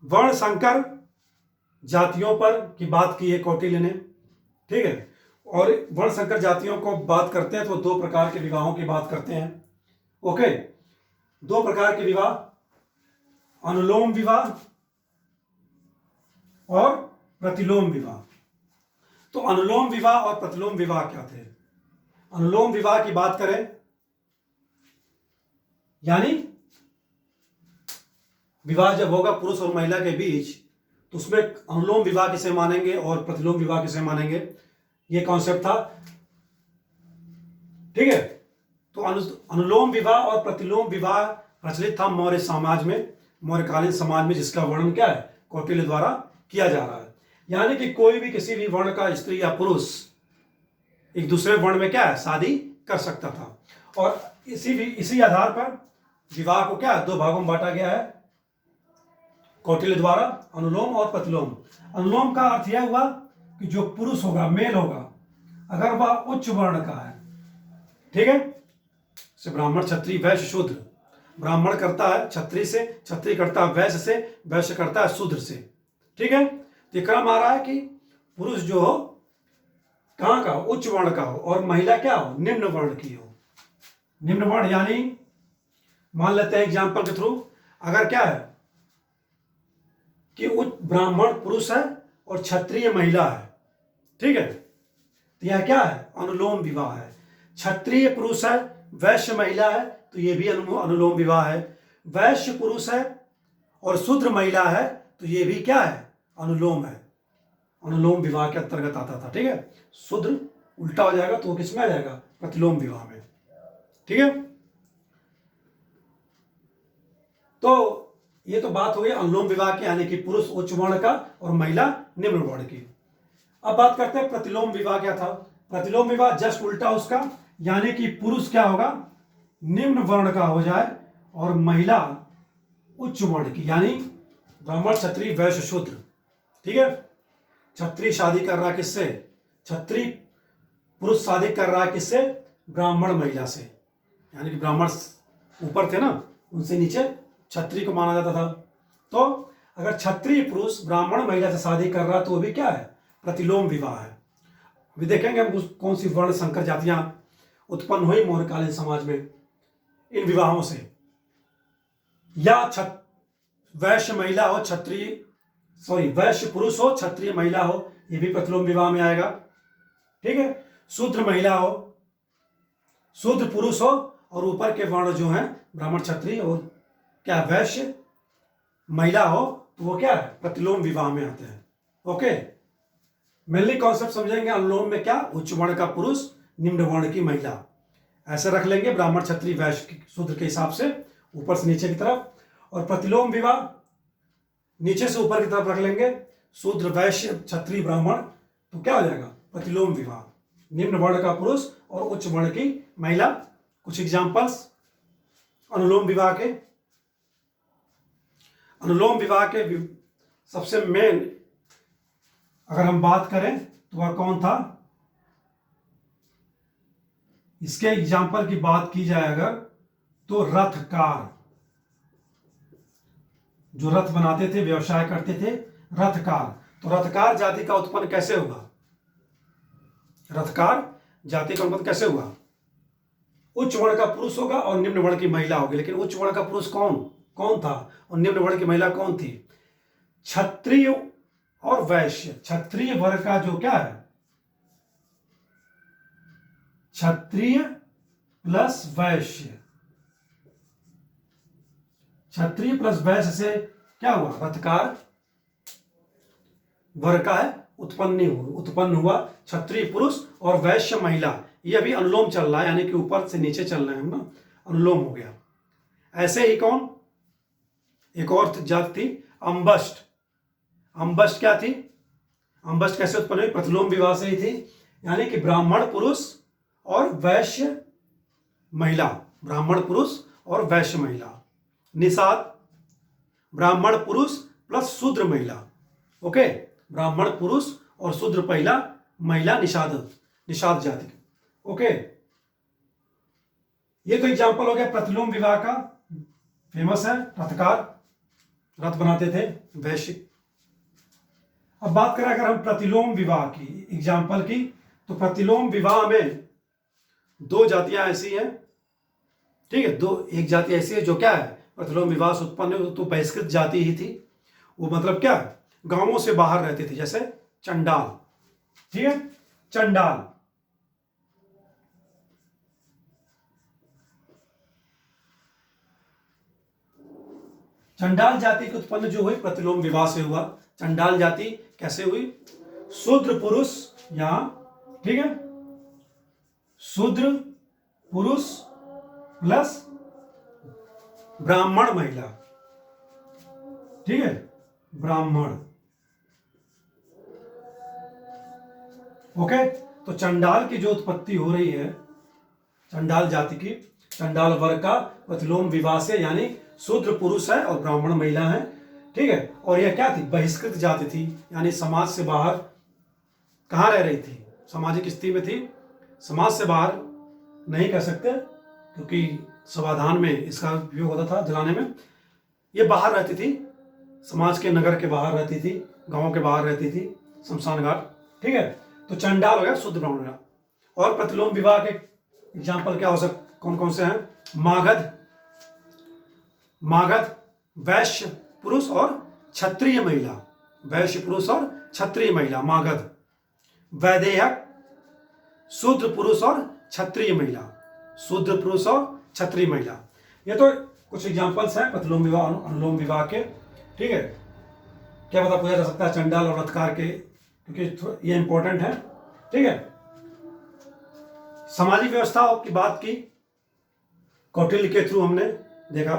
वर्ण संकर जातियों पर की बात की है कौटिल्य ने, ठीक है। और वर्ण संकर जातियों को बात करते हैं तो दो प्रकार के विवाहों की बात करते हैं। ओके, दो प्रकार के विवाह, अनुलोम विवाह और प्रतिलोम विवाह। तो अनुलोम विवाह और प्रतिलोम विवाह क्या थे? अनुलोम विवाह की बात करें यानी विवाह जब होगा पुरुष और महिला के बीच तो उसमें अनुलोम विवाह किसे मानेंगे और प्रतिलोम विवाह किसे मानेंगे, यह कॉन्सेप्ट था, ठीक है। तो अनुलोम विवाह और प्रतिलोम विवाह प्रचलित था मौर्य समाज में, मौर्यकालीन समाज में, जिसका वर्णन क्या है, कौटिल्य द्वारा किया जा रहा है। यानी कि कोई भी किसी भी वर्ण का स्त्री या पुरुष एक दूसरे वर्ण में क्या है, शादी कर सकता था। और इसी आधार पर विवाह को क्या दो भागों में बांटा गया है कौटिल्य द्वारा, अनुलोम और प्रतिलोम। अनुलोम का अर्थ यह हुआ कि जो पुरुष होगा, मेल होगा, अगर वह उच्च वर्ण का है, ठीक है, जैसे ब्राह्मण, क्षत्रिय, वैश्य, शूद्र। ब्राह्मण करता है क्षत्रिय से, क्षत्रिय करता है वैश्य से, वैश्य करता है शूद्र से, ठीक है। तो ये क्रम आ रहा है कि पुरुष जो हो कहाँ का, उच्च वर्ण का हो, और महिला क्या हो, निम्न वर्ण की हो। निम्न वर्ण यानी मान लेते हैं एग्जाम्पल के थ्रू, अगर क्या है कि उच्च ब्राह्मण पुरुष है और क्षत्रिय महिला है, ठीक है, तो यह क्या है, अनुलोम विवाह है। क्षत्रिय पुरुष है, वैश्य महिला है, तो यह भी अनुलोम विवाह है। वैश्य पुरुष है और शूद्र महिला है, तो यह भी क्या है, अनुलोम है, अनुलोम विवाह के अंतर्गत आता था, ठीक है। शूद्र उल्टा हो जाएगा तो वो किसमें आ जाएगा, प्रतिलोम विवाह में, ठीक है। तो ये तो बात हो गई अनुलोम विवाह की, यानी कि पुरुष उच्च वर्ण का और महिला निम्न वर्ण की। अब बात करते हैं प्रतिलोम विवाह क्या था। प्रतिलोम विवाह जस्ट उल्टा उसका, यानी कि पुरुष क्या होगा, निम्न वर्ण का हो जाए और महिला उच्च वर्ण की, यानी ब्राह्मण, क्षत्रिय, वैश्य, शूद्र, ठीक है। क्षत्रिय शादी कर रहा है किससे, क्षत्रिय पुरुष शादी कर रहा है किससे, ब्राह्मण महिला से, यानी कि ब्राह्मण ऊपर थे ना, उनसे नीचे क्षत्रिय को माना जाता था। तो अगर क्षत्रिय पुरुष ब्राह्मण महिला से शादी कर रहा है तो वो भी क्या है, प्रतिलोम विवाह है। अभी देखेंगे हम कौन सी वर्ण संकर जातियां उत्पन्न हुई मौर्यकालीन समाज में इन विवाहों से। या वैश्य महिला हो, वैश्य पुरुष हो, क्षत्रिय महिला हो, ये भी प्रतिलोम विवाह में आएगा, ठीक है। शूद्र महिला हो, शूद्र पुरुष हो, और ऊपर के वर्ण जो हैं ब्राह्मण, क्षत्रिय और क्या वैश्य महिला हो, तो वो क्या है, प्रतिलोम विवाह में आते हैं। ओके, मेनली कॉन्सेप्ट समझेंगे अनुलोम में क्या, उच्च वर्ण का पुरुष, निम्न वर्ण की महिला, ऐसे रख लेंगे ब्राह्मण, क्षत्रिय, वैश्य, शूद्र के हिसाब से ऊपर से नीचे की तरफ। और प्रतिलोम विवाह नीचे से ऊपर की तरफ रख लेंगे, शूद्र, वैश्य, क्षत्रिय, ब्राह्मण, तो क्या हो जाएगा, प्रतिलोम विवाह, निम्न वर्ण का पुरुष और उच्च वर्ण की महिला। कुछ एग्जांपल्स अनुलोम विवाह के। अनुलोम विवाह के सबसे मेन अगर हम बात करें तो वह कौन था, इसके एग्जाम्पल की बात की जाए अगर तो रथकार, जो रथ बनाते थे, व्यवसाय करते थे, रथकार। तो रथकार जाति का उत्पन्न कैसे हुआ, रथकार जाति का उत्पन्न कैसे हुआ, उच्च वर्ण का पुरुष होगा और निम्न वर्ण की महिला होगी। लेकिन उच्च वर्ण का पुरुष कौन था और निम्न वर्ण की महिला कौन थी, क्षत्रिय और वैश्य। क्षत्रिय वर्ग का जो क्या है, क्षत्रिय प्लस वैश्य, क्षत्रिय प्लस वैश्य से क्या हुआ, रथकार वर्ग का है उत्पन्न हुआ क्षत्रिय पुरुष और वैश्य महिला। ये अभी अनुलोम चल रहा है, यानी कि ऊपर से नीचे चल रहे हैं हम ना, अनुलोम हो गया। ऐसे ही कौन, एक और जाति थी अंबष्ट। अंबष्ट क्या थी, अंबष्ट कैसे उत्पन्न हुई, प्रतिलोम विवाह से ही थी, यानी कि ब्राह्मण पुरुष और वैश्य महिला, ब्राह्मण पुरुष और वैश्य महिला। निषाद, ब्राह्मण पुरुष प्लस शूद्र महिला, ओके, ब्राह्मण पुरुष और शूद्र महिला निषाद जाति, ओके। ये तो एग्जाम्पल हो गया प्रतिलोम विवाह का, फेमस है रथकार, रथ बनाते थे वैश्य। अब बात करें अगर हम प्रतिलोम विवाह की एग्जाम्पल की, तो प्रतिलोम विवाह में दो जातियां ऐसी हैं, ठीक है, दो, एक जाति ऐसी है जो क्या है, प्रतिलोम विवाह से उत्पन्न हुई, तो बहिष्कृत जाति ही थी। वो मतलब क्या, गांवों से बाहर रहती थी, जैसे चंडाल, ठीक है, चंडाल। चंडाल जाति की उत्पन्न जो हुई प्रतिलोम विवाह से हुआ। चंडाल जाति कैसे हुई, शूद्र पुरुष यहां, ठीक है, शूद्र पुरुष प्लस ब्राह्मण महिला, ठीक है, ब्राह्मण। ओके, तो चंडाल की जो उत्पत्ति हो रही है, चंडाल जाति की, चंडाल वर्ग का प्रतिलोम विवाह से, यानी शूद्र पुरुष है और ब्राह्मण महिला है, ठीक है। और यह क्या थी, बहिष्कृत जाति थी, यानी समाज से बाहर कहाँ रह रही थी, सामाजिक स्थिति में थी, समाज से बाहर नहीं कह सकते क्योंकि समाधान में इसका उपयोग होता था जलाने में। ये बाहर रहती थी, समाज के, नगर के बाहर रहती थी, गांवों के बाहर रहती थी, शमशान घाट, ठीक है। तो चंडाल हो गया शुद्ध ब्राह्मण। और प्रतिलोम विवाह के एग्जाम्पल क्या हो सकते, कौन कौन से हैं, मागध, मागध वैश्य पुरुष और क्षत्रिय महिला, वैश्य पुरुष और क्षत्रिय महिला, मागध। वैदेहक शूद्र पुरुष और क्षत्रिय महिला, शूद्र पुरुष और क्षत्रिय महिला। ये तो कुछ एग्जाम्पल्स हैं प्रतिलोम विवाह अनुलोम विवाह के, ठीक है। क्या पता पूछा जा सकता है चंडाल और रथकार के, क्योंकि ये इंपॉर्टेंट है, ठीक है। सामाजिक व्यवस्था की बात की, कौटिल्य के थ्रू हमने देखा।